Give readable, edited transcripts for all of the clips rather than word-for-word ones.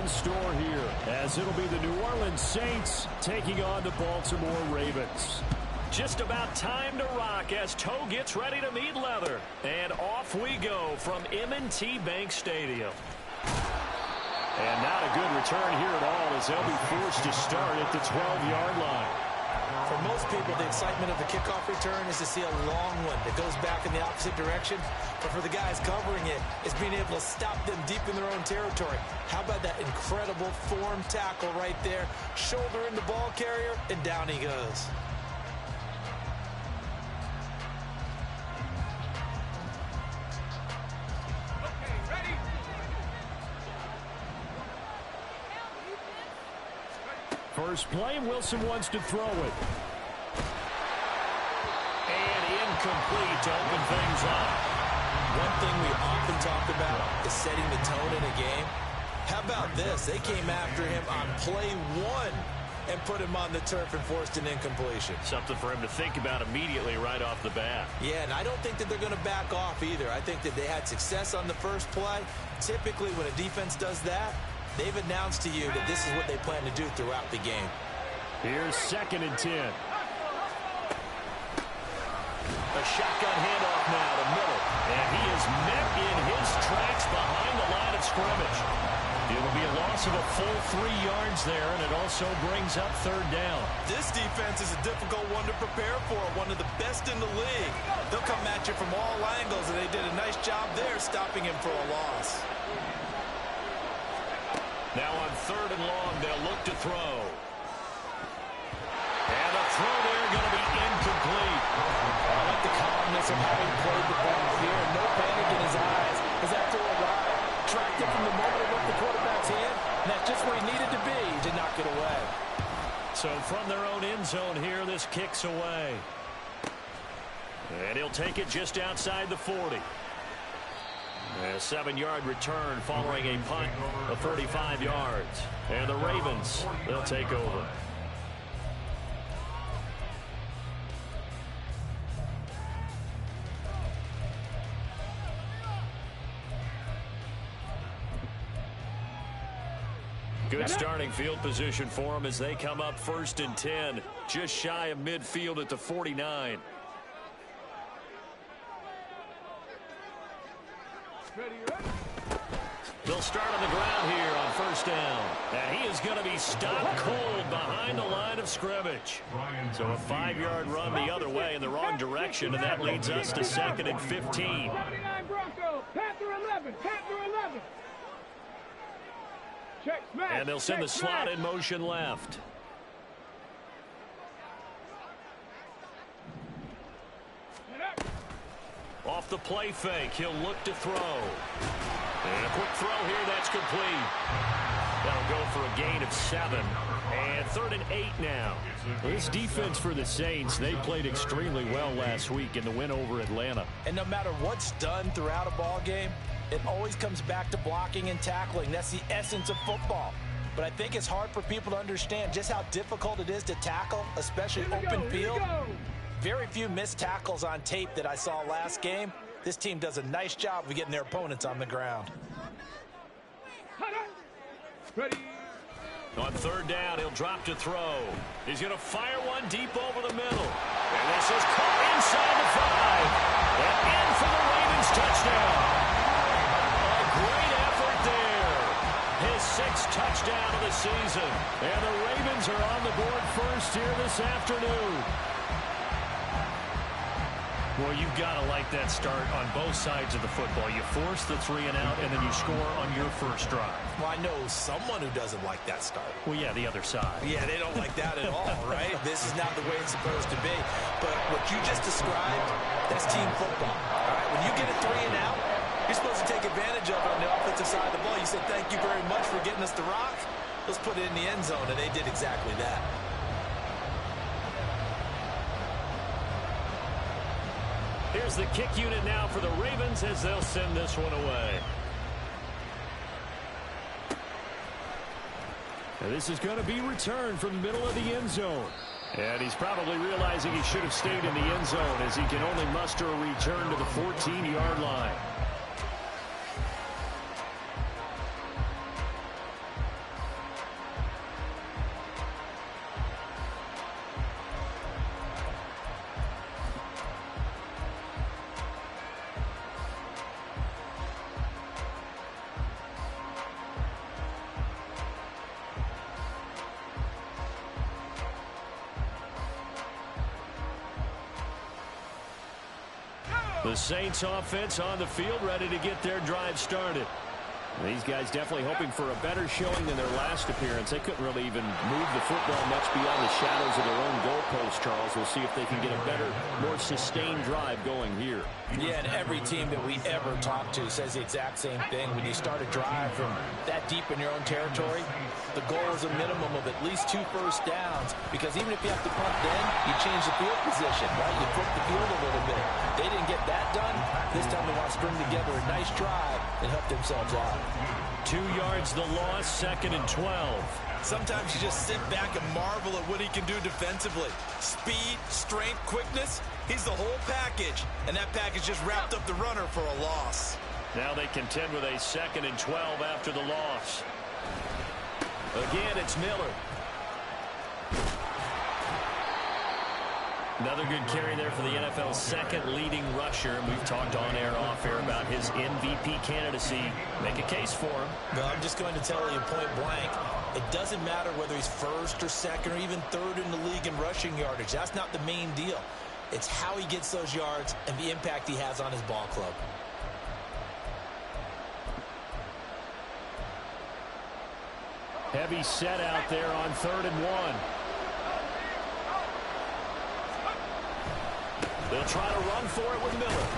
in store here, as it'll be the New Orleans Saints taking on the Baltimore Ravens. Just about time to rock as toe gets ready to meet leather. And off we go from M&T Bank Stadium. And not a good return here at all, as they'll be forced to start at the 12-yard line. For most people, the excitement of the kickoff return is to see a long one that goes back in the opposite direction. But for the guys covering it, it's being able to stop them deep in their own territory. How about that incredible form tackle right there? Shoulder in the ball carrier, and down he goes. First play, Wilson wants to throw it. And incomplete to open things up. One thing we often talk about is setting the tone in a game. How about this? They came after him on play one and put him on the turf and forced an incompletion. Something for him to think about immediately right off the bat. Yeah, and I don't think that they're going to back off either. I think that they had success on the first play. Typically, when a defense does that, they've announced to you that this is what they plan to do throughout the game. Here's 2nd and 10. A shotgun handoff now to middle. And he is met in his tracks behind the line of scrimmage. It'll be a loss of a full 3 yards there, and it also brings up 3rd down. This defense is a difficult one to prepare for, one of the best in the league. They'll come at you from all angles, and they did a nice job there stopping him for a loss. Now on 3rd and long, they'll look to throw. And a throw there going to be incomplete. I like the calmness of having played the ball here. No panic in his eyes as that throw arrived. Tracked it from the moment it left the quarterback's hand. And that's just where he needed to be to knock it away. So from their own end zone here, this kicks away. And he'll take it just outside the 40. A 7-yard return following a punt of 45 yards. And the Ravens, they'll take over. Good starting field position for them as they come up 1st and 10. Just shy of midfield at the 49. They'll start on the ground here on 1st down. And he is going to be stopped cold behind the line of scrimmage. So a 5-yard run the other way in the wrong direction, and that leads us to 2nd and 15. And they'll send the slot in motion left. Off the play fake, he'll look to throw. And a quick throw here, that's complete. That'll go for a gain of 7. And 3rd and 8 now. This defense for the Saints, they played extremely well last week in the win over Atlanta. And no matter what's done throughout a ball game, it always comes back to blocking and tackling. That's the essence of football. But I think it's hard for people to understand just how difficult it is to tackle, especially open field. Very few missed tackles on tape that I saw last game. This team does a nice job of getting their opponents on the ground. On 3rd down, he'll drop to throw. He's going to fire one deep over the middle. And this is caught inside the 5. And in for the Ravens touchdown. A great effort there. His 6th touchdown of the season. And the Ravens are on the board first here this afternoon. Well, you've got to like that start on both sides of the football. You force the 3 and out, and then you score on your first drive. Well, I know someone who doesn't like that start. Well, yeah, the other side. Yeah, they don't like that at all, right? This is not the way it's supposed to be. But what you just described, that's team football. All right, when you get a 3 and out, you're supposed to take advantage of it on the offensive side of the ball. You said, thank you very much for getting us the rock. Let's put it in the end zone, and they did exactly that. Here's the kick unit now for the Ravens as they'll send this one away. And this is going to be returned from the middle of the end zone. And he's probably realizing he should have stayed in the end zone as he can only muster a return to the 14-yard line. The Saints offense on the field, ready to get their drive started. These guys definitely hoping for a better showing than their last appearance. They couldn't really even move the football much beyond the shadows of their own goalpost, Charles. We'll see if they can get a better, more sustained drive going here. Yeah, and every team that we ever talk to says the exact same thing. When you start a drive from that deep in your own territory, the goal is a minimum of at least 2 first downs, because even if you have to punt then, you change the field position, right? You flip the field a little bit. They didn't get that done. This time they want to string together a nice drive and help themselves out. 2 yards the loss, 2nd and 12. Sometimes you just sit back and marvel at what he can do defensively. Speed, strength, quickness, he's the whole package. And that package just wrapped up the runner for a loss. Now they contend with a 2nd and 12 after the loss. Again, it's Miller. Another good carry there for the NFL's 2nd leading rusher. We've talked on air, off air about his MVP candidacy. Make a case for him. Well, I'm just going to tell you point blank. It doesn't matter whether he's 1st or 2nd or even 3rd in the league in rushing yardage. That's not the main deal. It's how he gets those yards and the impact he has on his ball club. Heavy set out there on 3rd and 1. They'll try to run for it with Miller.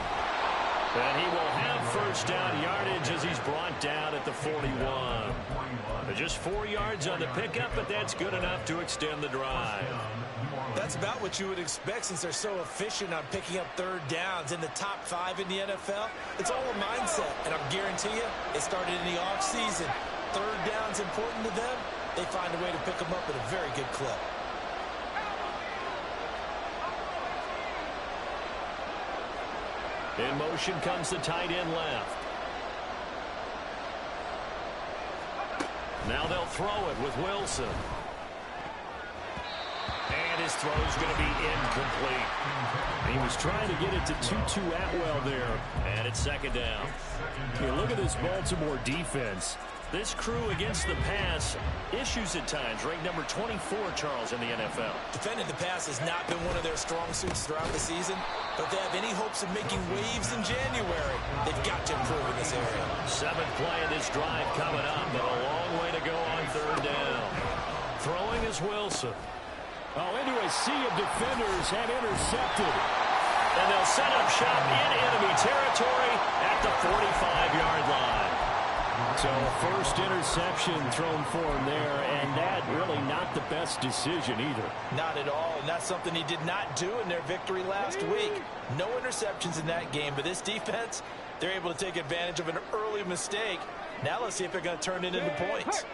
And he will have first down yardage as he's brought down at the 41. Just 4 yards on the pickup, but that's good enough to extend the drive. That's about what you would expect since they're so efficient on picking up 3rd downs in the top 5 in the NFL. It's all a mindset, and I'll guarantee you it started in the offseason. 3rd down's important to them. They find a way to pick them up at a very good clip. In motion comes the tight end left. Now they'll throw it with Wilson. And his throw's going to be incomplete. He was trying to get it to Tutu Atwell there. And it's 2nd down. Okay, look at this Baltimore defense. This crew against the pass, issues at times, ranked number 24, Charles, in the NFL. Defending the pass has not been one of their strong suits throughout the season, but if they have any hopes of making waves in January, they've got to improve in this area. 7th play in this drive coming up, but a long way to go on 3rd down. Throwing is Wilson. Oh, into a sea of defenders and intercepted. And they'll set up shop in enemy territory at the 45-yard line. So first interception thrown for him there, and that really not the best decision either. Not at all, and that's something he did not do in their victory last week. No interceptions in that game, but this defense, they're able to take advantage of an early mistake. Now let's see if they're going to turn it into points.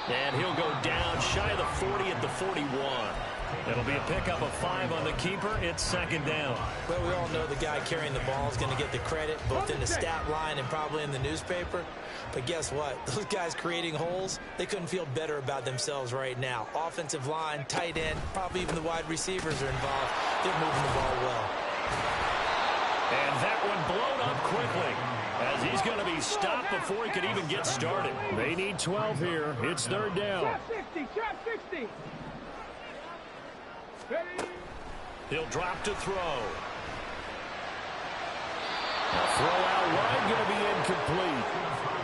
And he'll go down shy of the 40 at the 41. It'll be a pickup of 5 on the keeper. It's 2nd down. Well, we all know the guy carrying the ball is going to get the credit, both in the stat line and probably in the newspaper. But guess what? Those guys creating holes, they couldn't feel better about themselves right now. Offensive line, tight end, probably even the wide receivers are involved. They're moving the ball well. And that one blown up quickly, as he's going to be stopped before he could even get started. They need 12 here. It's 3rd down. Trap 60. He'll drop to throw. A throw out wide, going to be incomplete.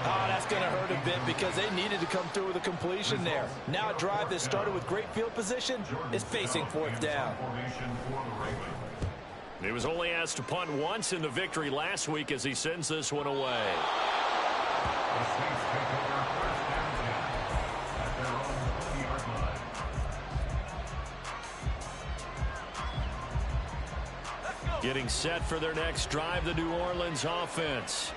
Oh, that's going to hurt a bit because they needed to come through with a completion there. Now a drive that started with great field position is facing 4th down. He was only asked to punt once in the victory last week as he sends this one away. Getting set for their next drive, the New Orleans offense.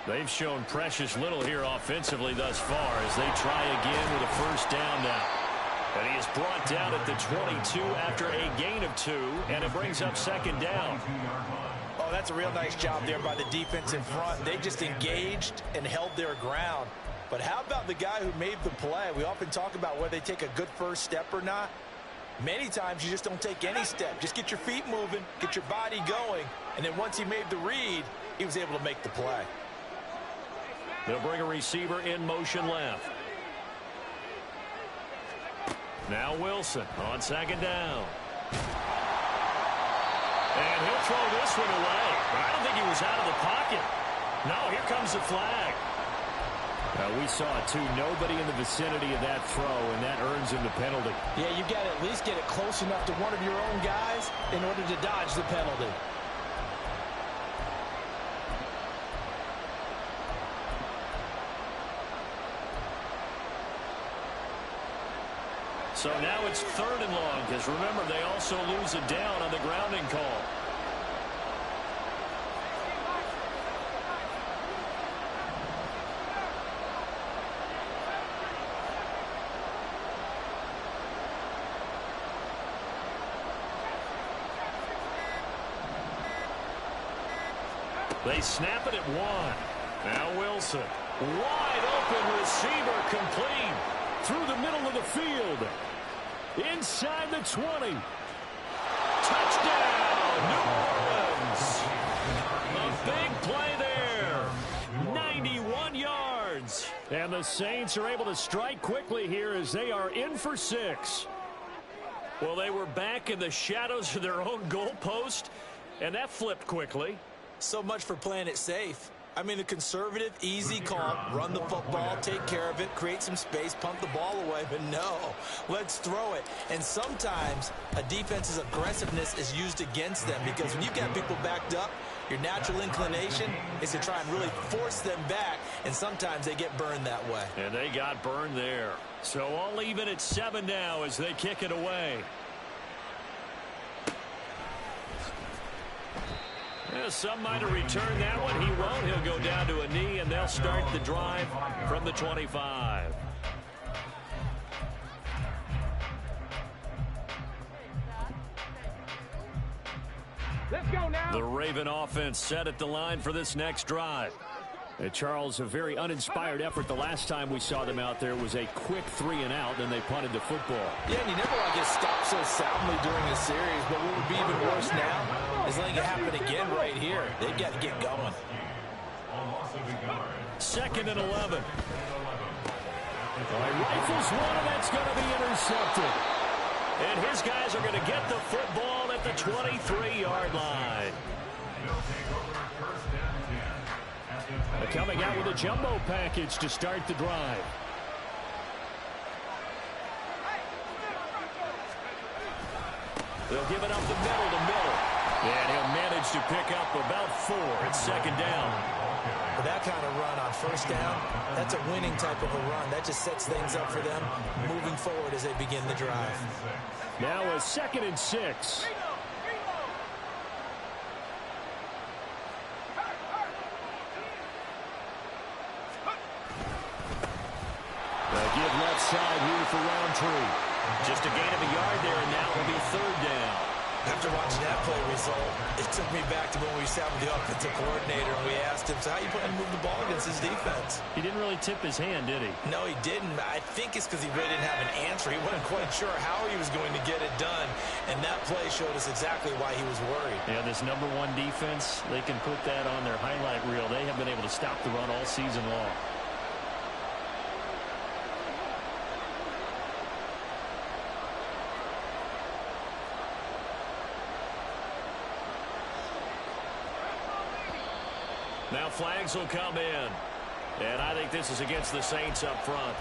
They've shown precious little here offensively thus far as they try again with a first down now. And he is brought down at the 22 after a gain of 2, and it brings up 2nd down. Oh, that's a real nice job there by the defense in front. They just engaged and held their ground. But how about the guy who made the play? We often talk about whether they take a good first step or not. Many times you just don't take any step. Just get your feet moving, get your body going, and then once he made the read, he was able to make the play. They'll bring a receiver in motion left. Now Wilson on second down. And he'll throw this one away. But I don't think he was out of the pocket. No, here comes the flag. We saw it, too. Nobody in the vicinity of that throw, and that earns him the penalty. Yeah, you got to at least get it close enough to one of your own guys in order to dodge the penalty. So now it's 3rd and long, because remember, they also lose a down on the grounding call. They snap it at 1. Now Wilson. Wide open receiver, complete. Through the middle of the field. Inside the 20. Touchdown, New Orleans. A big play there. 91 yards. And the Saints are able to strike quickly here as they are in for 6. Well, they were back in the shadows of their own goalpost, and that flipped quickly. So much for playing it safe. I mean, the conservative, easy call, run the football, take care of it, create some space, pump the ball away. But no, let's throw it. And sometimes a defense's aggressiveness is used against them because when you've got people backed up, your natural inclination is to try and really force them back, and sometimes they get burned that way. And they got burned there. So all even at 7 now as they kick it away. Yeah, some might have returned that one. He won't. He'll go down to a knee, and they'll start the drive from the 25. Let's go now. The Raven offense set at the line for this next drive. Charles, a very uninspired effort. The last time we saw them out there was a quick 3-and-out, and they punted the football. Yeah, and you never want to get stopped so soundly during a series, but what would be even worse now is letting it happen again right here. They've got to get going. 2nd and 11. Rifles one, and that's going to be intercepted. And his guys are going to get the football at the 23-yard line. Coming out with a jumbo package to start the drive. They'll give it up the middle to Miller. And he'll manage to pick up about 4 at 2nd down. But that kind of run on 1st down, that's a winning type of a run. That just sets things up for them moving forward as they begin the drive. Now a 2nd and 6. Give left side here for Roundtree. Just a gain of a yard there, and now it'll be 3rd down. After watching that play result, it took me back to when we sat with the offensive coordinator and we asked him, so how you plan to move the ball against his defense? He didn't really tip his hand, did he? No, he didn't. I think it's because he really didn't have an answer. He wasn't quite sure how he was going to get it done, and that play showed us exactly why he was worried. Yeah, this #1 defense, they can put that on their highlight reel. They have been able to stop the run all season long. Now flags will come in. And I think this is against the Saints up front.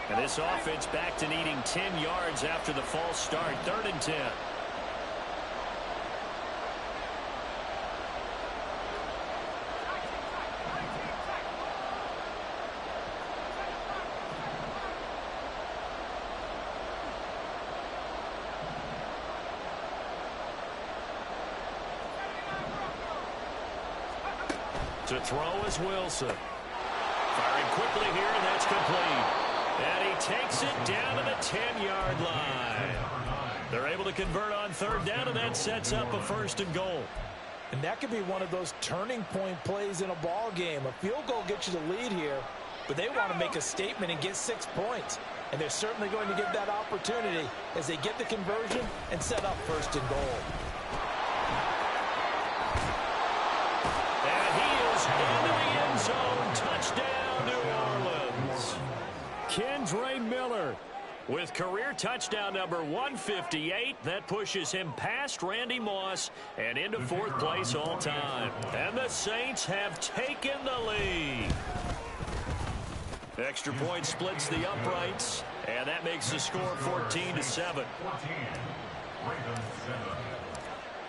And this offense back to needing 10 yards after the false start. 3rd and 10. To throw is Wilson. Firing quickly here, and that's complete. And he takes it down to the 10-yard line. They're able to convert on 3rd down, and that sets up a 1st and goal. And that could be one of those turning point plays in a ball game. A field goal gets you the lead here, but they want to make a statement and get 6 points. And they're certainly going to get that opportunity as they get the conversion and set up 1st and goal. Kendre Miller. With career touchdown number 158, that pushes him past Randy Moss and into 4th place all time. And the Saints have taken the lead. Extra point splits the uprights, and that makes the score 14-7.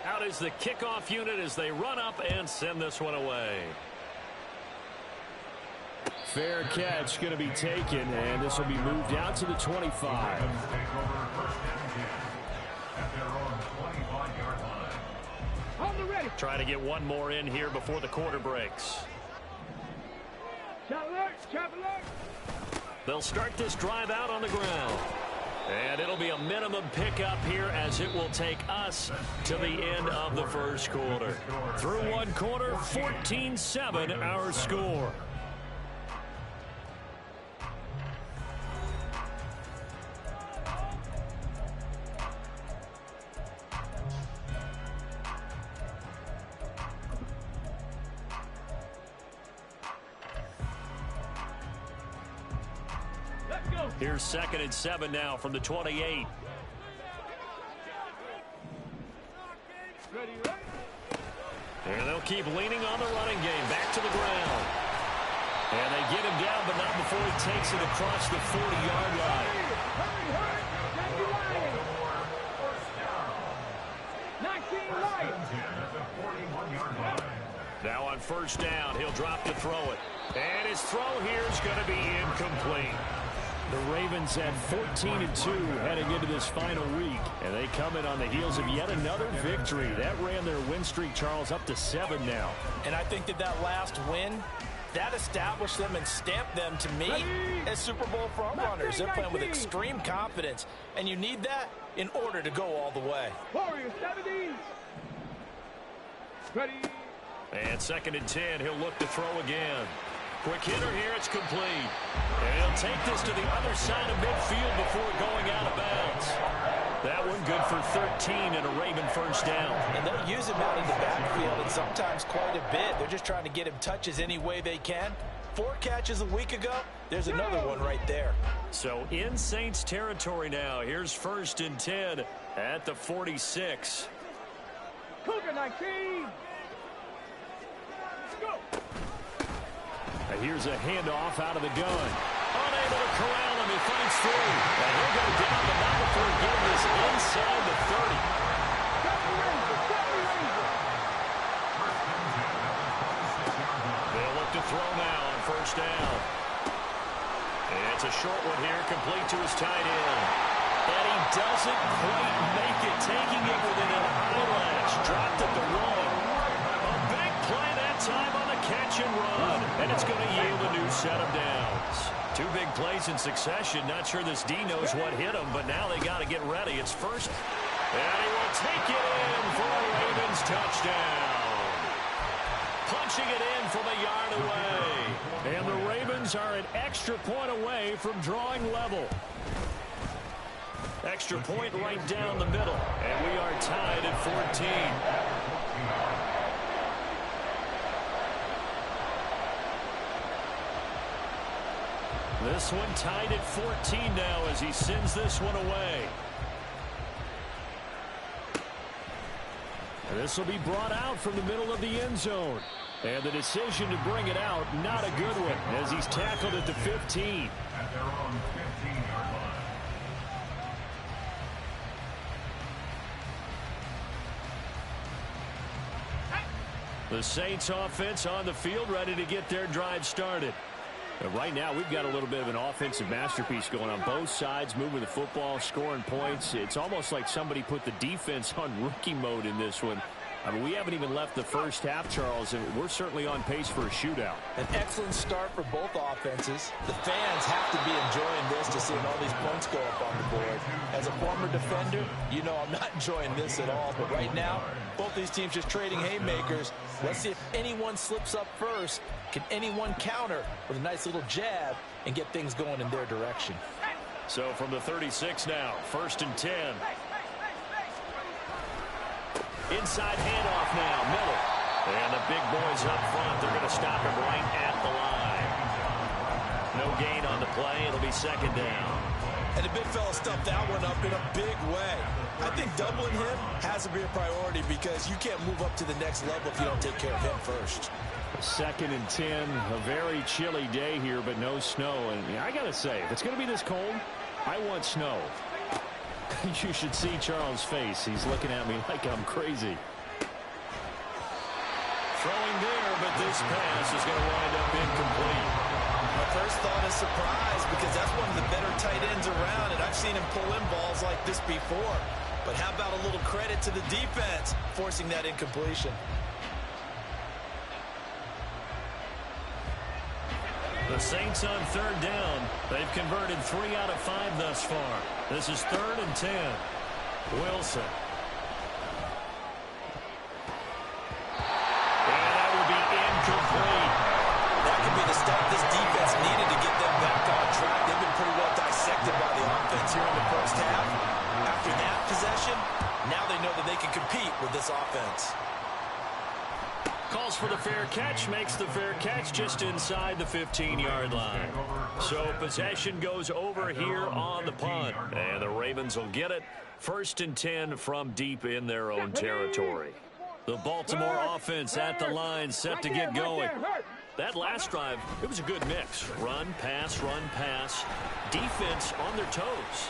Out is the kickoff unit as they run up and send this one away. Fair catch going to be taken, and this will be moved out to the 25. Trying to get one more in here before the quarter breaks. They'll start this drive out on the ground. And it'll be a minimum pickup here as it will take us to the end of the first quarter. Through one quarter, 14-7 our score. Here's 2nd and 7 now from the 28. And they'll keep leaning on the running game. Back to the ground. And they get him down, but not before he takes it across the 40-yard line. Now on first down, he'll drop to throw it. And his throw here is going to be incomplete. The Ravens at 14-2 heading into this final week, and they come in on the heels of yet another victory. That ran their win streak, Charles, up to 7 now. And I think that last win, that established them and stamped them, to me, as Super Bowl frontrunners. They're playing with extreme confidence, and you need that in order to go all the way. Warriors 70. Ready. And 2nd and 10, he'll look to throw again. Quick hitter here, it's complete. And he'll take this to the other side of midfield before going out of bounds. That one good for 13 and a Raven first down. And they'll use him out in the backfield, and sometimes quite a bit. They're just trying to get him touches any way they can. 4 catches a week ago, there's another one right there. So in Saints territory now. Here's 1st and 10 at the 46. Cougar 19. Go. Here's a handoff out of the gun. Unable to corral him. He finds through. And he'll go down, but not before getting this inside the 30. They'll look to throw now on first down. And it's a short one here, complete to his tight end. And he doesn't quite make it, taking it within an eyelash. Dropped at the 1. A big play that time on the catch and run. And it's going to yield a new set of downs. 2 big plays in succession. Not sure this D knows what hit him, but now they got to get ready. It's first. And he will take it in for a Ravens touchdown. Punching it in from a yard away. And the Ravens are an extra point away from drawing level. Extra point right down the middle. And we are tied at 14. This one tied at 14 now as he sends this one away. And this will be brought out from the middle of the end zone. And the decision to bring it out, not a good one, as he's tackled at the 15. At their own 15-yard line. The Saints offense on the field, ready to get their drive started. And right now, we've got a little bit of an offensive masterpiece going on both sides, moving the football, scoring points. It's almost like somebody put the defense on rookie mode in this one. I mean, we haven't even left the first half, Charles, and we're certainly on pace for a shootout. An excellent start for both offenses. The fans have to be enjoying this to seeing all these points go up on the board. As a former defender, you know I'm not enjoying this at all. But right now, both these teams just trading haymakers. Let's see if anyone slips up first. Can anyone counter with a nice little jab and get things going in their direction? So from the 36 now, 1st and 10. Inside handoff now, Miller. And the big boys up front, they're going to stop him right at the line. No gain on the play. It'll be second down. And the big fella stuffed that one up in a big way. I think doubling him has to be a priority because you can't move up to the next level if you don't take care of him first. 2nd and 10, a very chilly day here, but no snow. And I got to say, if it's going to be this cold, I want snow. You should see Charles' face. He's looking at me like I'm crazy. Throwing there, but this pass is going to wind up incomplete. My first thought is surprise because that's one of the better tight ends around, and I've seen him pull in balls like this before. But how about a little credit to the defense forcing that incompletion? The Saints on 3rd down. They've converted 3 out of 5 thus far. This is 3rd and 10. Wilson. And that will be incomplete. That could be the start this defense needed to get them back on track. They've been pretty well dissected by the offense here in the first half. After that possession, now they know that they can compete with this offense. Calls for the fair catch, makes the fair catch just inside the 15-yard line. So possession goes over here on the punt. And the Ravens will get it. 1st and 10 from deep in their own territory. The Baltimore offense at the line, set to get going. That last drive, it was a good mix. Run, pass, defense on their toes.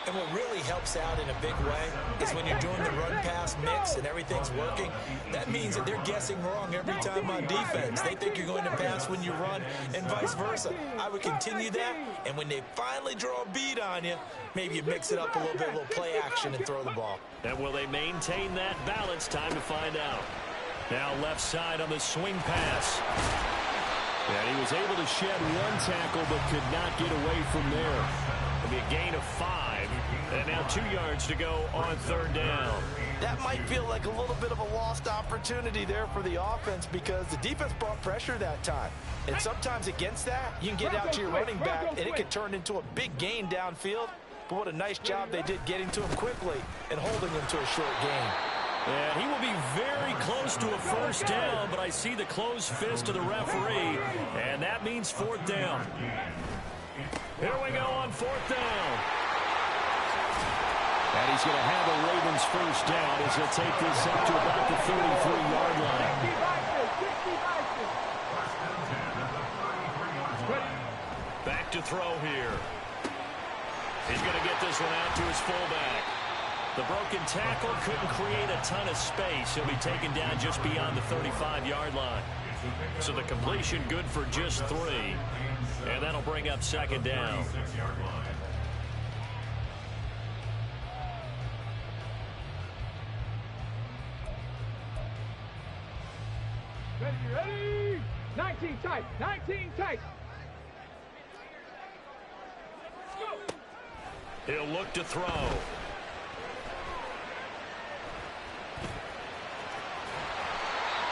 And what really helps out in a big way is when you're doing the run-pass mix and everything's working, that means that they're guessing wrong every time on defense. They think you're going to pass when you run and vice versa. I would continue that, and when they finally draw a beat on you, maybe you mix it up a little bit, a little play action and throw the ball. And will they maintain that balance? Time to find out. Now left side on the swing pass. And he was able to shed 1 tackle but could not get away from there. It'll be a gain of 5. And now 2 yards to go on 3rd down. That might feel like a little bit of a lost opportunity there for the offense because the defense brought pressure that time. And sometimes against that, you can get out to your running back, and it can turn into a big gain downfield. But what a nice job they did getting to him quickly and holding him to a short gain. And he will be very close to a 1st down, but I see the closed fist of the referee, and that means 4th down. Here we go on 4th down. And he's going to have a Ravens 1st down as he'll take this up to about the 33-yard line. Back to throw here. He's going to get this one out to his fullback. The broken tackle couldn't create a ton of space. He'll be taken down just beyond the 35-yard line. So the completion good for just 3. And that'll bring up 2nd down. Ready? 19 tight. 19 tight. He'll look to throw.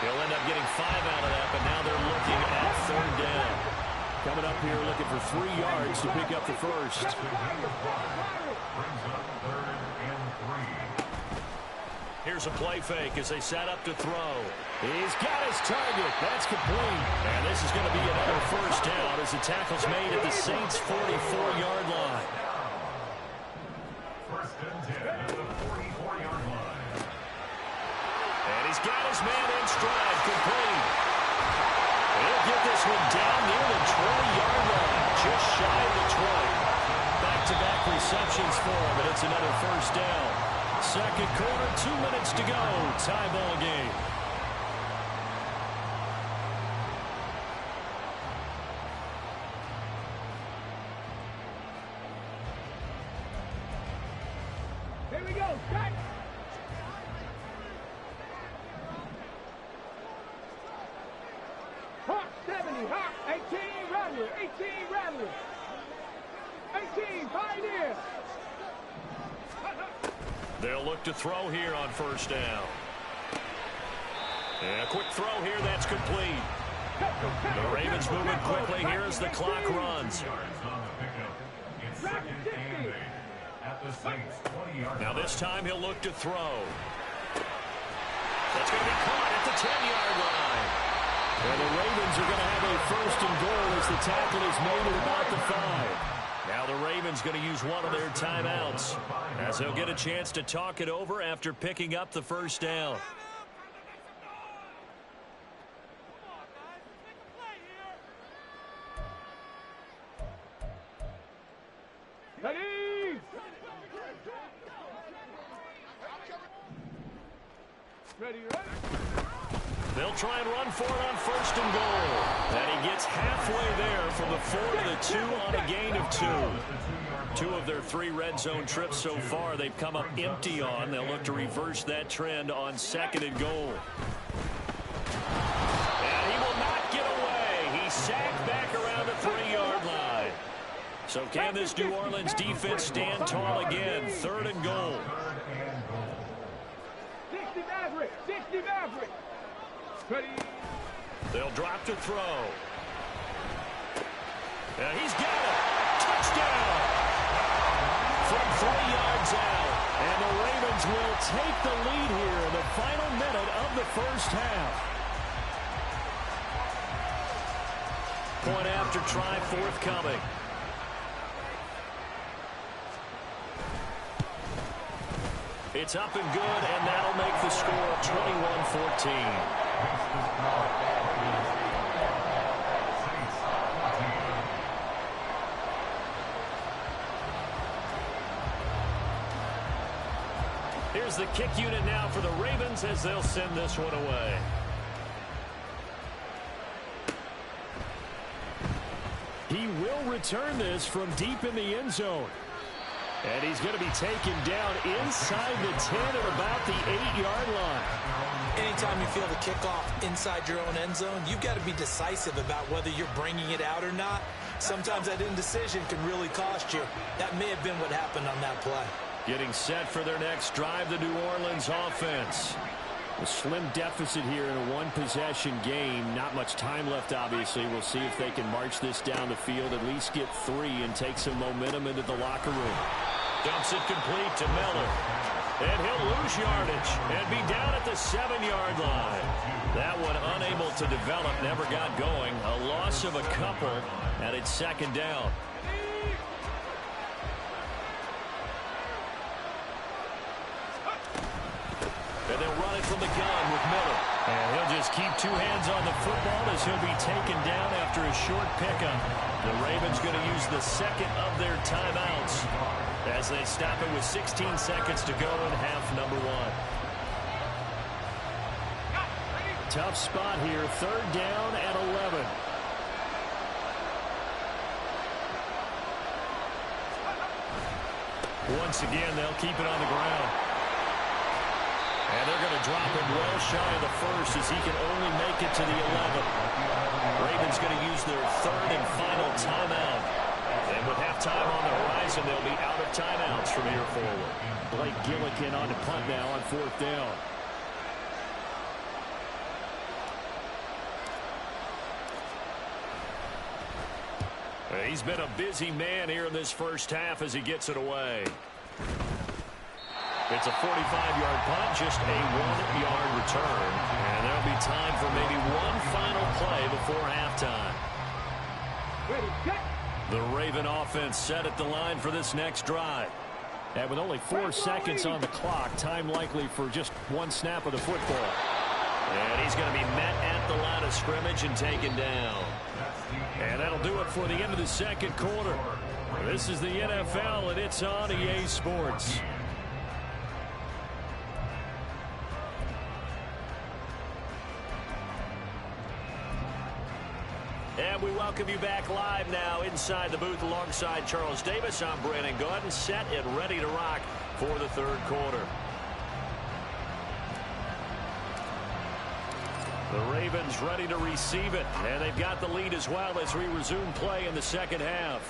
He'll end up getting 5 out of that, but now they're looking at 3rd down. Coming up here looking for 3 yards to pick up the 1st. Here's a play fake as they set up to throw. He's got his target. That's complete. And this is going to be another 1st down as the tackle's made at the Saints' 44-yard line. 1st and 10 at the 44-yard line. And he's got his man in stride, complete. He'll get this one down near the 20-yard line, just shy of the 20. Back-to-back receptions for him, and it's another 1st down. 2nd quarter, 2 minutes to go. Tie ball game. Here we go. Back. Hawk 70. Hawk 18. Rattler. 18. Rattler. 18. Pioneer. They'll look to throw here on 1st down. And a quick throw here, that's complete. The Ravens moving quickly here as the clock runs. Now this time he'll look to throw. That's going to be caught at the 10-yard line. And the Ravens are going to have a first and goal as the tackle is made at about the 5. Now the Ravens going to use one of their timeouts as they'll get a chance to talk it over after picking up the first down. Ready? Ready, ready. They'll try and run for it on first and goal. And he gets halfway there from the 4 to the 2 on a gain of 2. 2 of their 3 red zone trips so far they've come up empty on. They'll look to reverse that trend on second and goal. And he will not get away. He's sacked back around the 3-yard line. So can this New Orleans defense stand tall again? Third and goal. 60 Maverick. 60 Maverick. Ready. They'll drop to throw. And he's got it. Touchdown. From 3 yards out. And the Ravens will take the lead here in the final minute of the first half. Point after try forthcoming. It's up and good, and that'll make the score 21-14. Here's the kick unit now for the Ravens as they'll send this one away. He will return this from deep in the end zone. And he's going to be taken down inside the 10 at about the 8-yard line. Anytime you feel the kickoff inside your own end zone, you've got to be decisive about whether you're bringing it out or not. Sometimes that indecision can really cost you. That may have been what happened on that play. Getting set for their next drive, the New Orleans offense. A slim deficit here in a one-possession game. Not much time left, obviously. We'll see if they can march this down the field, at least get 3, and take some momentum into the locker room. Dumps it complete to Miller. And he'll lose yardage and be down at the 7-yard line. That one unable to develop, never got going. A loss of a couple, and it's second down. And they'll run it from the gun with Miller. And he'll just keep 2 hands on the football as he'll be taken down after a short pickup. The Ravens going to use the second of their timeouts as they stop it with 16 seconds to go in half number 1. Tough spot here. Third down and 11. Once again, they'll keep it on the ground. And they're going to drop him well shy of the first as he can only make it to the 11. Ravens going to use their third and final timeout. And with halftime on the horizon, they'll be out of timeouts from here forward. Blake Gillikin on the punt now on 4th down. He's been a busy man here in this first half as he gets it away. It's a 45-yard punt, just a 1-yard return. And there'll be time for maybe one final play before halftime. The Raven offense set at the line for this next drive. And with only 4 seconds on the clock, time likely for just 1 snap of the football. And he's going to be met at the line of scrimmage and taken down. And that'll do it for the end of the second quarter. This is the NFL, and it's on EA Sports. And we welcome you back live now inside the booth alongside Charles Davis. I'm Brandon Gordon, set and ready to rock for the third quarter. The Ravens ready to receive it, and they've got the lead as well as we resume play in the second half.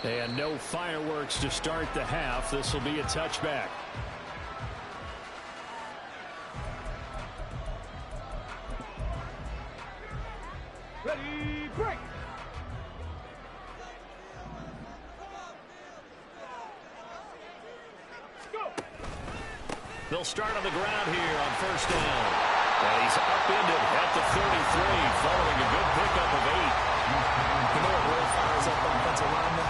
And no fireworks to start the half. This will be a touchback. Ready, break. Go. They'll start on the ground here on first down. And he's upended at the 33 following a good pickup of 8. You know what really fires up offensive linemen?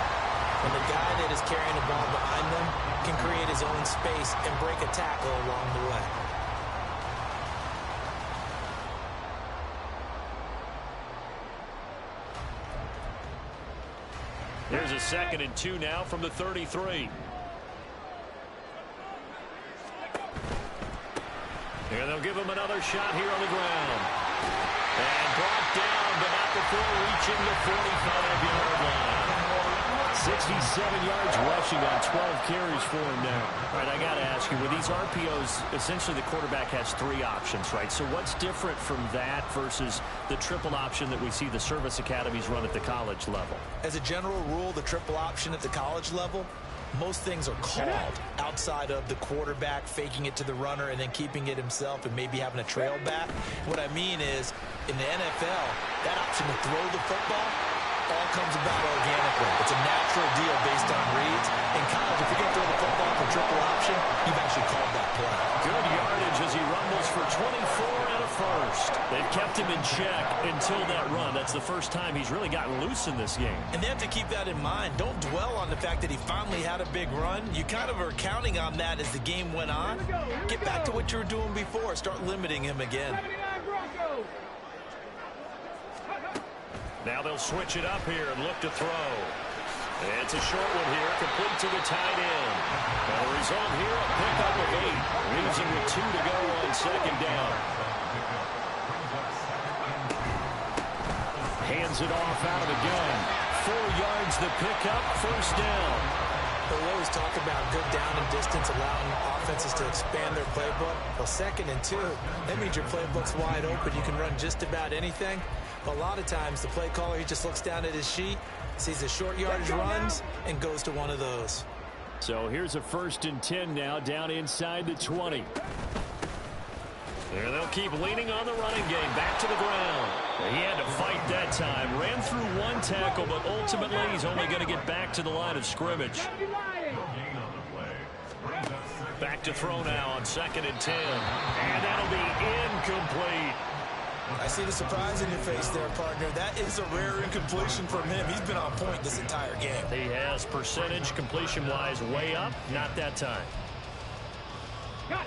When the guy that is carrying the ball behind them can create his own space and break a tackle along the way. Here's a 2nd and 2 now from the 33. And they'll give him another shot here on the ground. And brought down, but not before reaching the 45-yard line. 67 yards rushing on 12 carries for him now. All right, I got to ask you, with these RPOs, essentially the quarterback has 3 options, right? So what's different from that versus the triple option that we see the service academies run at the college level? As a general rule, the triple option at the college level, most things are called outside of the quarterback faking it to the runner and then keeping it himself and maybe having a trail back. What I mean is, in the NFL, that option to throw the football all comes about organically. It's a natural deal based on reads. In college, if you're going to throw the football for triple option, you've actually called that play. Good yardage as he rumbles for 24 and a first. They've kept him in check until that run. That's the first time he's really gotten loose in this game. And they have to keep that in mind. Don't dwell on the fact that he finally had a big run. You kind of are counting on that as the game went on. Get back to what you were doing before. Start limiting him again. Now they'll switch it up here and look to throw. It's a short one here, complete to the tight end. And the result here, a pickup of 8. Leaves him with 2 to go on 2nd down. Hands it off out of the gun. 4 yards the pickup, 1st down. We always talk about good down and distance, allowing offenses to expand their playbook. Well, 2nd and 2, that means your playbook's wide open. You can run just about anything. A lot of times, the play caller, he just looks down at his sheet, sees the short yardage runs, and goes to one of those. So here's a 1st and 10 now, down inside the 20. There they'll keep leaning on the running game, back to the ground. He had to fight that time. Ran through 1 tackle, but ultimately he's only going to get back to the line of scrimmage. Back to throw now on 2nd and 10. And that'll be incomplete. I see the surprise in your face there, partner. That is a rare incompletion from him. He's been on point this entire game. He has percentage completion-wise way up. Not that time.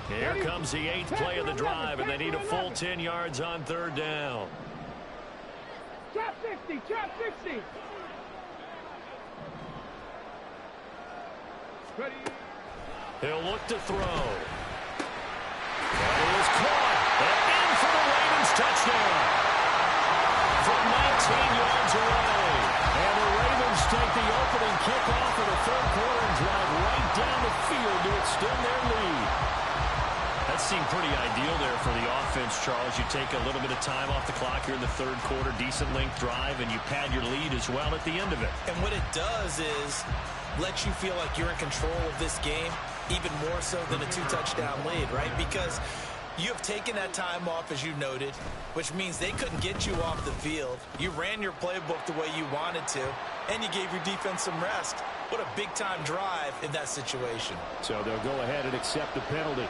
Here comes the 8th play of the drive, and they need a full 10 yards on 3rd down. Trap 60, trap 60. Ready. He'll look to throw. That is caught. And in for the Ravens touchdown. From 19 yards away. And the Ravens take the opening kickoff of the 3rd quarter and drive right down the field to extend their lead. That seemed pretty ideal there for the offense, Charles. You take a little bit of time off the clock here in the 3rd quarter, decent length drive, and you pad your lead as well at the end of it. And what it does is let you feel like you're in control of this game, even more so than a 2-touchdown lead, right? Because you have taken that time off, as you noted, which means they couldn't get you off the field. You ran your playbook the way you wanted to, and you gave your defense some rest. What a big-time drive in that situation. So they'll go ahead and accept the penalty.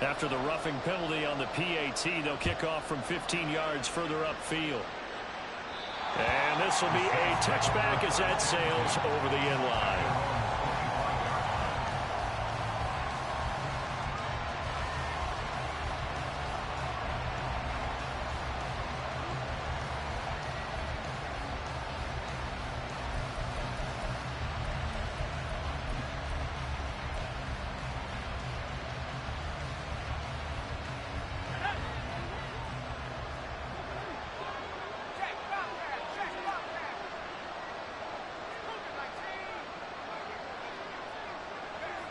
After the roughing penalty on the PAT, they'll kick off from 15 yards further upfield. And this will be a touchback as that sails over the end line.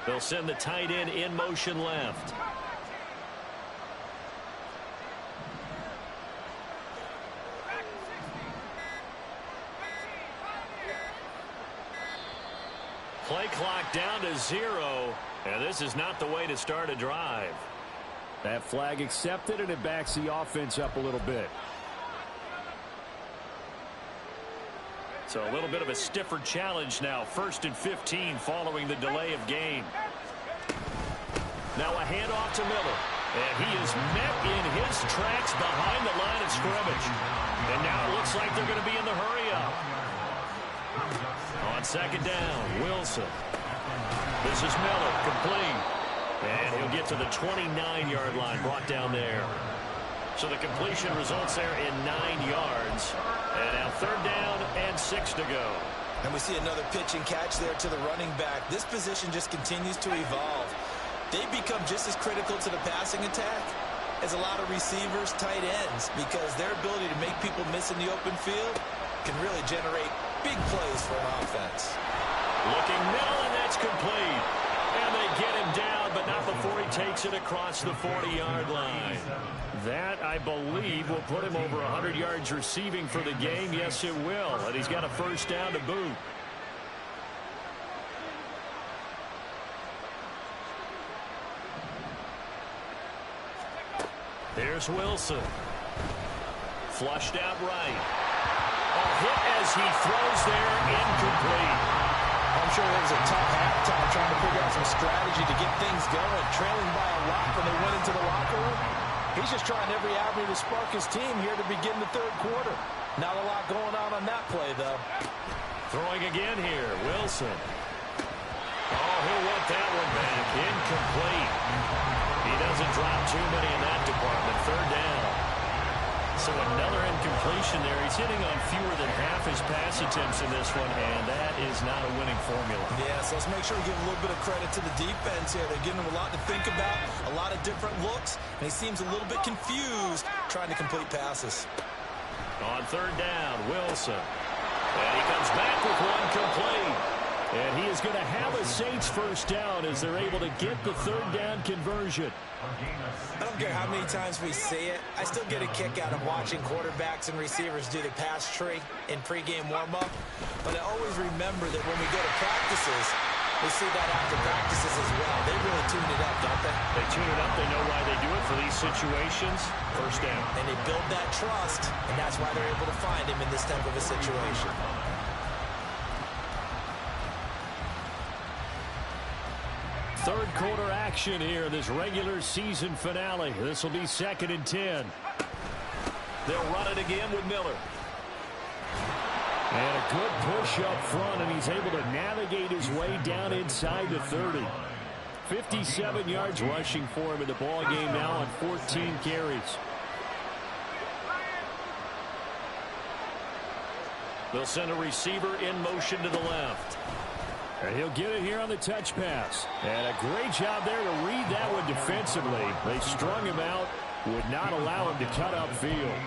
They'll send the tight end in motion left. Play clock down to 0, and this is not the way to start a drive. That flag accepted, and it backs the offense up a little bit. So a little bit of a stiffer challenge now. 1st and 15 following the delay of game. Now a handoff to Miller. And he is met in his tracks behind the line of scrimmage. And now it looks like they're going to be in the hurry-up. On 2nd down, Wilson. This is Miller, complete. And he'll get to the 29-yard line, brought down there. So the completion results there in 9 yards. And now 3rd down and 6 to go. And we see another pitch and catch there to the running back. This position just continues to evolve. They become just as critical to the passing attack as a lot of receivers, tight ends, because their ability to make people miss in the open field can really generate big plays for an offense. Looking middle, and that's complete. And they get him down, but not before he takes it across the 40-yard line. That, I believe, will put him over 100 yards receiving for the game. Yes, it will. And he's got a 1st down to boot. There's Wilson. Flushed out right. A hit as he throws there, incomplete. I'm sure it was a tough halftime trying to figure out some strategy to get things going. Trailing by a lot when they went into the locker room. He's just trying every avenue to spark his team here to begin the 3rd quarter. Not a lot going on that play, though. Throwing again here, Wilson. Oh, he'll want that one back. Incomplete. He doesn't drop too many in that department. 3rd down. So another incompletion there. He's hitting on fewer than half his pass attempts in this one, and that is not a winning formula. Yeah, so let's make sure we give a little bit of credit to the defense here. They're giving him a lot to think about, a lot of different looks, and he seems a little bit confused trying to complete passes. On 3rd down, Wilson. And he comes back with one complete. And he is going to have a Saints 1st down as they're able to get the 3rd down conversion. I don't care how many times we see it. I still get a kick out of watching quarterbacks and receivers do the pass tree in pregame warm-up. But I always remember that when we go to practices, we see that after practices as well. They really tune it up, don't they? They tune it up. They know why they do it for these situations. 1st down. And they build that trust, and that's why they're able to find him in this type of a situation. Third quarter action here, this regular season finale. This will be 2nd and 10. They'll run it again with Miller. And a good push up front, and he's able to navigate his way down inside the 30. 57 yards rushing for him in the ball game now on 14 carries. They'll send a receiver in motion to the left. And he'll get it here on the touch pass. And a great job there to read that one defensively. They strung him out, would not allow him to cut upfield.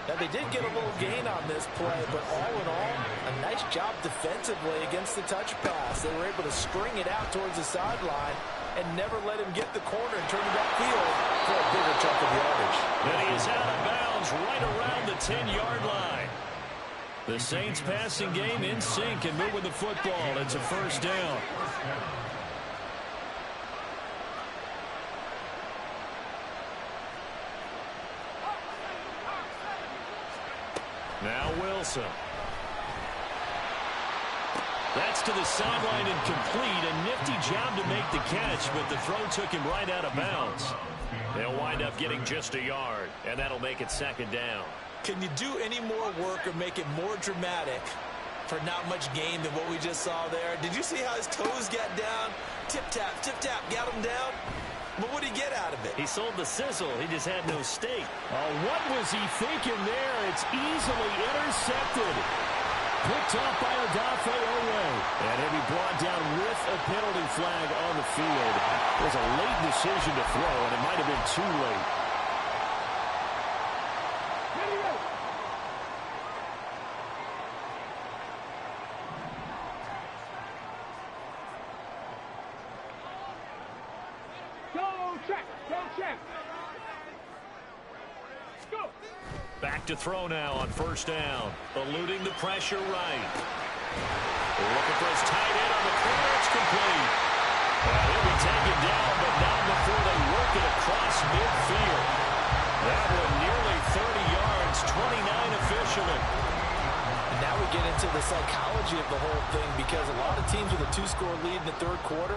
Now, they did get a little gain on this play, but all in all, a nice job defensively against the touch pass. They were able to string it out towards the sideline and never let him get the corner and turn it upfield for a bigger chunk of yardage. And he is out of bounds right around the 10-yard line. The Saints passing game in sync and moving the football. It's a 1st down. Now Wilson. That's to the sideline and complete. A nifty job to make the catch, but the throw took him right out of bounds. They'll wind up getting just a yard, and that'll make it 2nd down. Can you do any more work or make it more dramatic for not much gain than what we just saw there? Did you see how his toes got down? Tip-tap, got him down. But what did he get out of it? He sold the sizzle. He just had no steak. What was he thinking there? It's easily intercepted. Picked off by Got5. And he'll be brought down with a penalty flag on the field. It was a late decision to throw, and it might have been too late. Back to throw now on 1st down. Eluding the pressure right. Looking for his tight end on the corner. It's complete. He'll be taken down, but not before they work it across midfield. That one nearly 30 yards, 29 officially. And now we get into the psychology of the whole thing, because a lot of teams with a 2-score lead in the third quarter,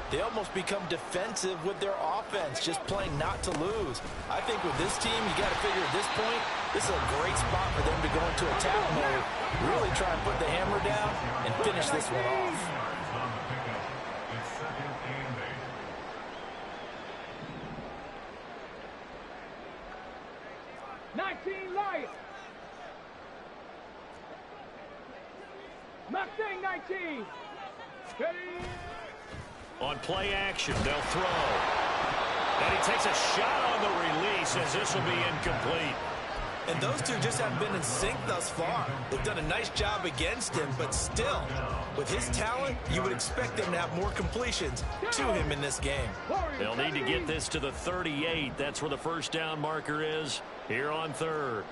they almost become defensive with their offense, just playing not to lose. I think with this team, you got to figure at this point, this is a great spot for them to go into attack mode, really try and put the hammer down and finish this one off. It's second and 19 Lions. Mustang 19. Ready? On play action, they'll throw. And he takes a shot on the release as this will be incomplete. And those two just haven't been in sync thus far. They've done a nice job against him, but still, with his talent, you would expect them to have more completions to him in this game. They'll need to get this to the 38. That's where the first down marker is here on third.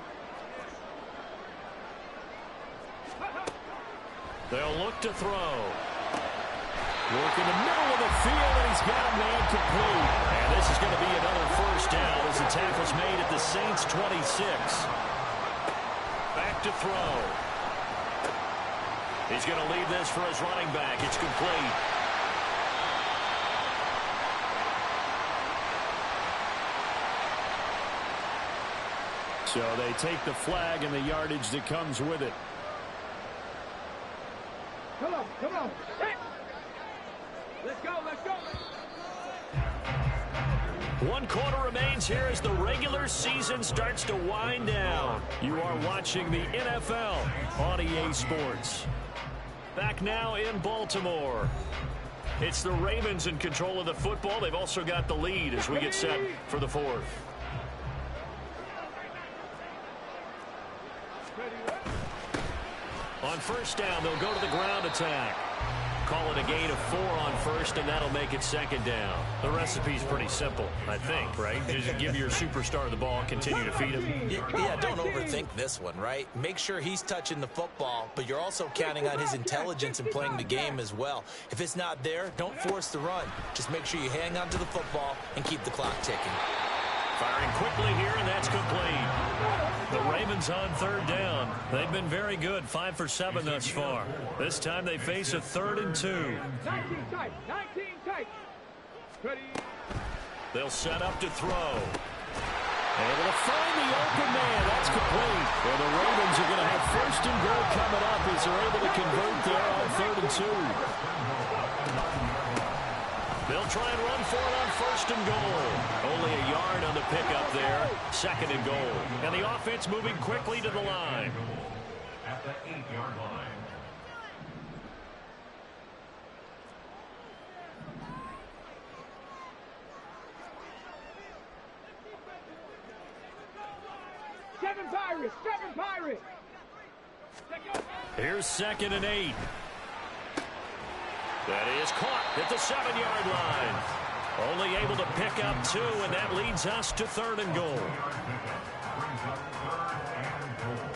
They'll look to throw. Work in the middle of the field, and he's got a man complete. And this is going to be another first down as the tackle's made at the Saints' 26. Back to throw. He's going to leave this for his running back. It's complete. So they take the flag and the yardage that comes with it. Come on, come on. Hey. Let's go, let's go. 1 quarter remains here as the regular season starts to wind down. You are watching the NFL on EA Sports. Back now in Baltimore. It's the Ravens in control of the football. They've also got the lead as we get set for the fourth. On first down, they'll go to the ground attack. Call it a gain of 4 on first, and that'll make it second down. The recipe's pretty simple, I think, right? Just give your superstar the ball, continue to feed him. Yeah, don't overthink this one, right? Make sure he's touching the football, but you're also counting on his intelligence in playing the game as well. If it's not there, don't force the run. Just make sure you hang on to the football and keep the clock ticking. Firing quickly here, and that's complete. The Ravens on third down. They've been very good, 5 for 7 thus far. This time they face a 3rd and 2. 19 tight, 19 tight. Ready? They'll set up to throw. Able to find the open man. That's complete. Well, the Ravens are going to have 1st and goal coming up as they're able to convert there on 3rd and 2. They'll try and run for it on 1st and goal. Only a yard on the pickup there. 2nd and goal. And the offense moving quickly to the line. at the 8-yard line. Seven Pirates. Here's 2nd and 8. That is caught at the 7-yard line. Only able to pick up 2, and that leads us to 3rd and goal. Brings up 3rd and goal.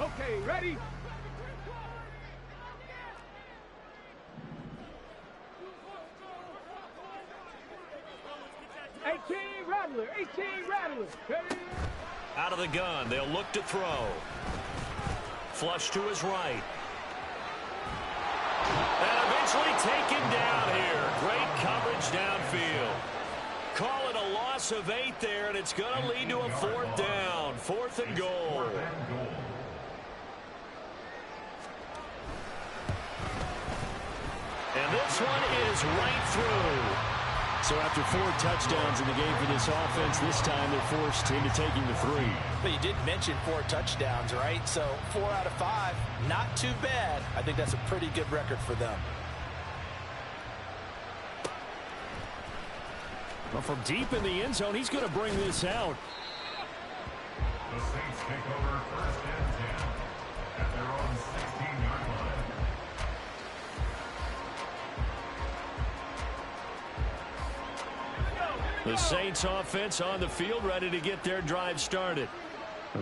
Okay, ready? Rattler. Ready? Out of the gun, they'll look to throw. Flush to his right. And eventually taken down here. Great coverage downfield. Call it a loss of 8 there, and it's going to lead to a 4th down. 4th and goal. And this one is right through. So after 4 touchdowns in the game for this offense, this time they're forced into taking the 3. But you did mention 4 touchdowns, right? So 4 out of 5, not too bad. I think that's a pretty good record for them. Well, from deep in the end zone, he's going to bring this out. The Saints take over 1st and 10 at their own 16-yard line. The Saints offense on the field, ready to get their drive started.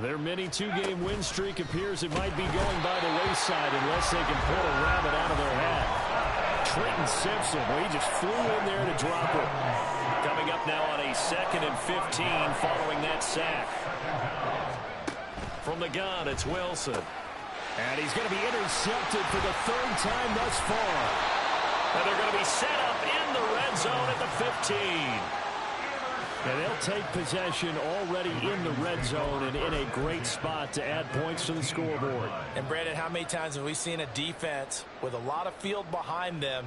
Their mini two-game win streak appears it might be going by the wayside unless they can pull a rabbit out of their hat. Trenton Simpson, well, he just flew in there to drop it. Coming up now on a 2nd and 15 following that sack. From the gun, it's Wilson. And he's going to be intercepted for the 3rd time thus far. And they're going to be set up in the red zone at the 15. And they'll take possession already in the red zone and in a great spot to add points to the scoreboard. And, Brandon, how many times have we seen a defense with a lot of field behind them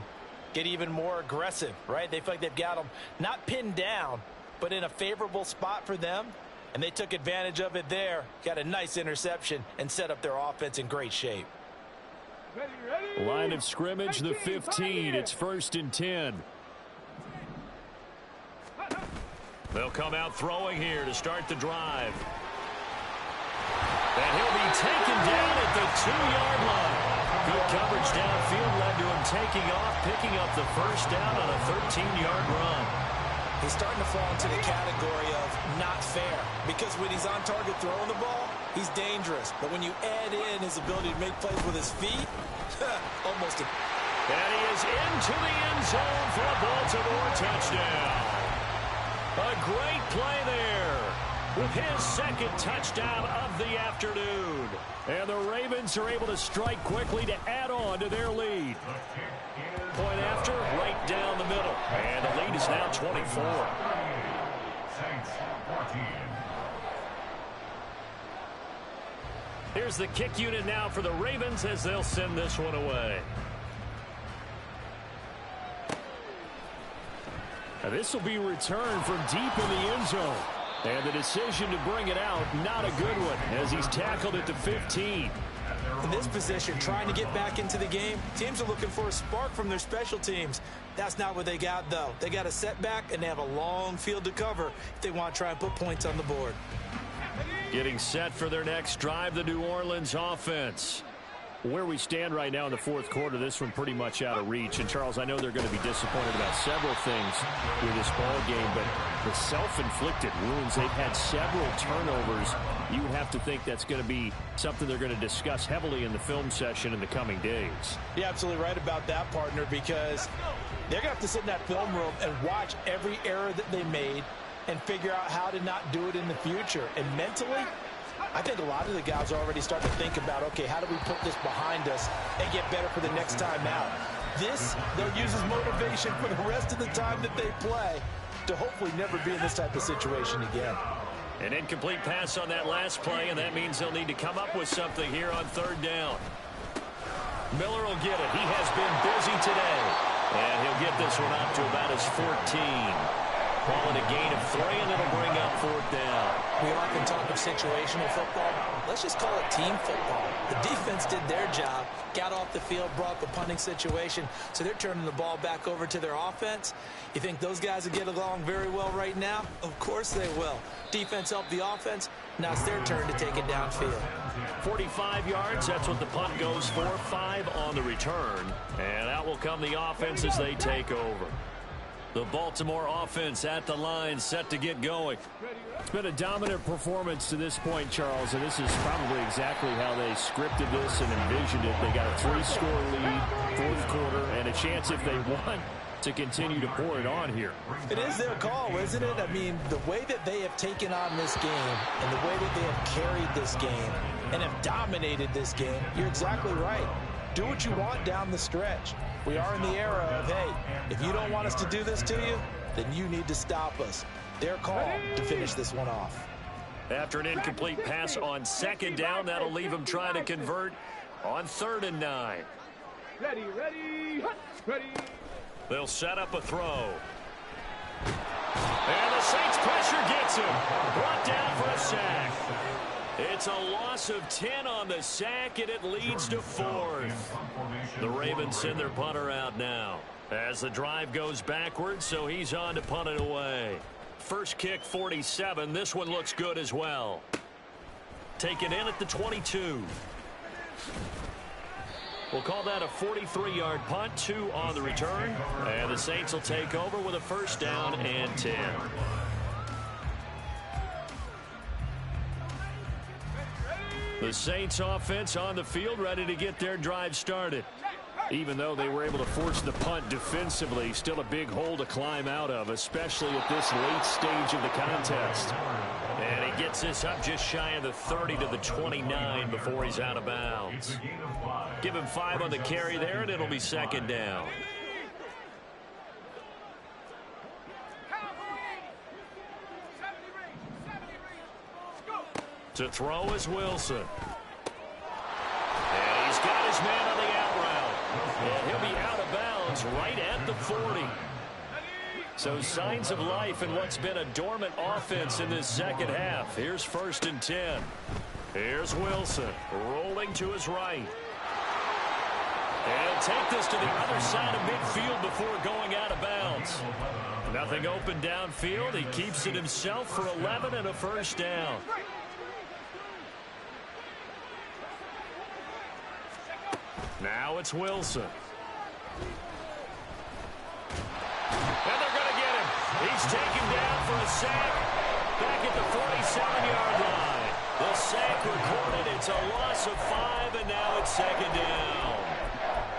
get even more aggressive, right? They feel like they've got them not pinned down, but in a favorable spot for them. And they took advantage of it there, got a nice interception, and set up their offense in great shape. Line of scrimmage, the 15. It's 1st and 10. They'll come out throwing here to start the drive. And he'll be taken down at the 2-yard line. Good coverage downfield led to him taking off, picking up the 1st down on a 13-yard run. He's starting to fall into the category of not fair, because when he's on target throwing the ball, he's dangerous. But when you add in his ability to make plays with his feet, almost. And he is into the end zone for a Baltimore touchdown. A great play there with his 2nd touchdown of the afternoon. And the Ravens are able to strike quickly to add on to their lead. Point after, right down the middle. And the lead is now 24. Saints 14. Here's the kick unit now for the Ravens as they'll send this one away. Now this will be returned from deep in the end zone. And the decision to bring it out, not a good one, as he's tackled at the 15. In this position, trying to get back into the game, teams are looking for a spark from their special teams. That's not what they got, though. They got a setback, and they have a long field to cover if they want to try and put points on the board. Getting set for their next drive, the New Orleans offense. Where we stand right now in the 4th quarter, this one pretty much out of reach. And, Charles, I know they're going to be disappointed about several things with this ball game, but the self-inflicted wounds, they've had several turnovers. You have to think that's going to be something they're going to discuss heavily in the film session in the coming days. You're absolutely right about that, partner, because they're going to have to sit in that film room and watch every error that they made and figure out how to not do it in the future. And mentally, I think a lot of the guys are already starting to think about, okay, how do we put this behind us and get better for the next time out? This, they'll use as motivation for the rest of the time that they play to hopefully never be in this type of situation again. An incomplete pass on that last play, and that means they'll need to come up with something here on 3rd down. Miller will get it. He has been busy today. And he'll get this one up to about his 14. Ball in a gain of 3, and it'll bring up 4th down. We often talk of situational football. Let's just call it team football. The defense did their job, got off the field, brought the punting situation, so they're turning the ball back over to their offense. You think those guys will get along very well right now? Of course they will. Defense helped the offense. Now it's their turn to take it downfield. 45 yards, that's what the punt goes for. 5 on the return. And out will come the offense as they take over. The Baltimore offense at the line, set to get going. It's been a dominant performance to this point, Charles, and this is probably exactly how they scripted this and envisioned it. They got a 3-score lead, 4th quarter, and a chance if they want to continue to pour it on here. It is their call, isn't it? I mean, the way that they have taken on this game and the way that they have carried this game and have dominated this game, you're exactly right. Do what you want down the stretch. We are in the era of, hey, if you don't want us to do this to you, then you need to stop us. Their call to finish this one off. After an incomplete pass on 2nd down, that'll leave them trying to convert on 3rd and 9. Ready, ready, ready. They'll set up a throw. And the Saints pressure gets him. Brought down for a sack. It's a loss of 10 on the sack, and it leads to 4th. The Ravens send their punter out now as the drive goes backwards, so he's on to punt it away. First kick, 47. This one looks good as well. Taken in at the 22. We'll call that a 43-yard punt, 2 on the return. And the Saints will take over with a first down and 10. The Saints offense on the field, ready to get their drive started. Even though they were able to force the punt defensively, still a big hole to climb out of, especially at this late stage of the contest. And he gets this up just shy of the 30 to the 29 before he's out of bounds. Give him 5 on the carry there, and it'll be second down. To throw is Wilson. And he's got his man on the out route. And he'll be out of bounds right at the 40. So signs of life in what's been a dormant offense in this second half. Here's first and 10. Here's Wilson rolling to his right. And he'll take this to the other side of midfield before going out of bounds. Nothing open downfield. He keeps it himself for 11 and a first down. Now it's Wilson. And they're going to get him. He's taken down for a sack back at the 47-yard line. The sack recorded. It's a loss of 5, and now it's second down.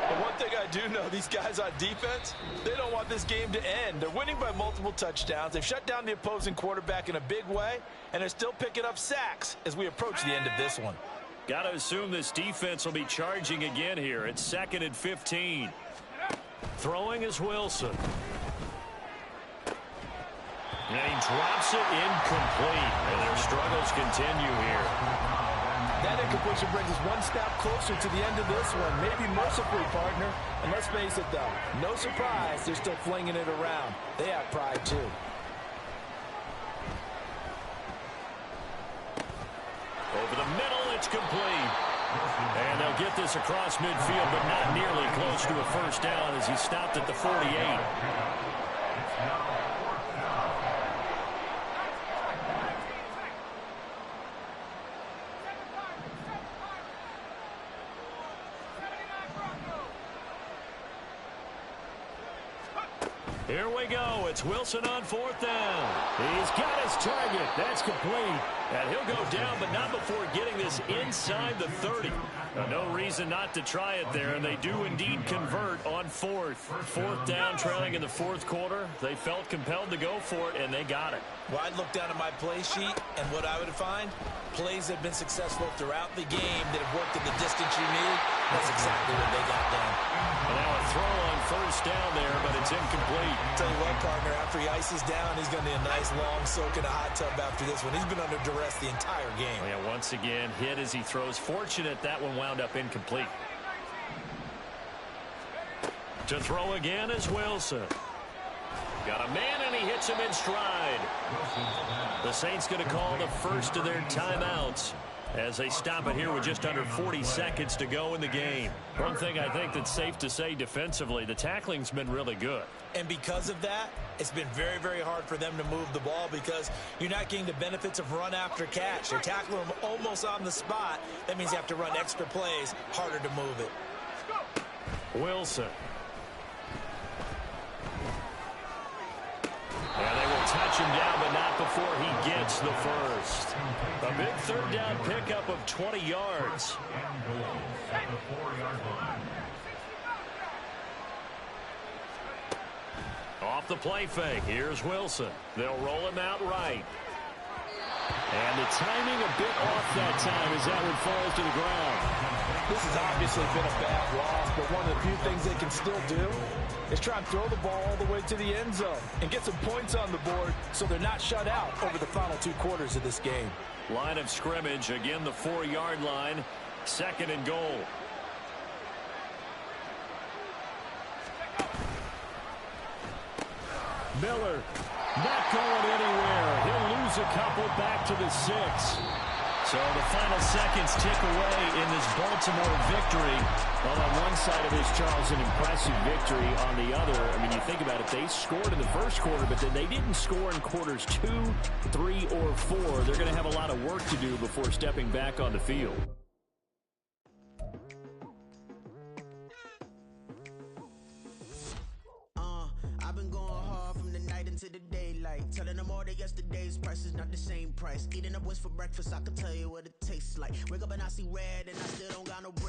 But one thing I do know, these guys on defense, they don't want this game to end. They're winning by multiple touchdowns. They've shut down the opposing quarterback in a big way, and they're still picking up sacks as we approach the end of this one. Got to assume this defense will be charging again here. It's second and 15. Throwing is Wilson. And he drops it incomplete. And their struggles continue here. That incompletion brings us one step closer to the end of this one. Maybe mercifully, partner. And let's face it, though, no surprise, they're still flinging it around. They have pride, too. Over the middle, it's complete. And they'll get this across midfield, but not nearly close to a first down as he stopped at the 48. Here we go. It's Wilson on fourth down. He's got his target. That's complete. And he'll go down, but not before getting this inside the 30. No reason not to try it there, and they do indeed convert on fourth. Fourth down, trailing in the fourth quarter. They felt compelled to go for it, and they got it. Well, I'd look down at my play sheet, and what I would find, plays have been successful throughout the game that have worked at the distance you need. That's exactly what they got done. And now a throw on first down there, but it's incomplete. Tell you what, partner, after he ices down, he's going to need a nice long soak in a hot tub after this one. He's been under duress the entire game. Yeah, once again, hit as he throws. Fortunate that one wound up incomplete. To throw again is Wilson. Got a man, and he hits him in stride. The Saints going to call the first of their timeouts as they stop it here with just under 40 seconds to go in the game. One thing I think that's safe to say defensively, the tackling's been really good. And because of that, it's been very, very hard for them to move the ball because you're not getting the benefits of run after catch. They're tackling them almost on the spot. That means you have to run extra plays, harder to move it. Wilson. And they will touch him down, but not before he gets the first. A big third down pickup of 20 yards. Off the play fake, here's Wilson. They'll roll him out right. And the timing a bit off that time as that one falls to the ground. This has obviously been a bad loss, but one of the few things they can still do is try and throw the ball all the way to the end zone and get some points on the board so they're not shut out over the final 2 quarters of this game. Line of scrimmage, again the 4-yard line, second and goal. Miller not going anywhere. He'll lose a couple back to the 6. So the final seconds tick away in this Baltimore victory. Well, on one side of this, Charles, an impressive victory. On the other, I mean, you think about it, they scored in the first quarter, but then they didn't score in quarters 2, 3, or 4. They're going to have a lot of work to do before stepping back on the field. into the daylight. Telling them all that yesterday's price is not the same price. Eating up wings for breakfast, I can tell you what it tastes like. Wake up and I see red and I still don't got no break.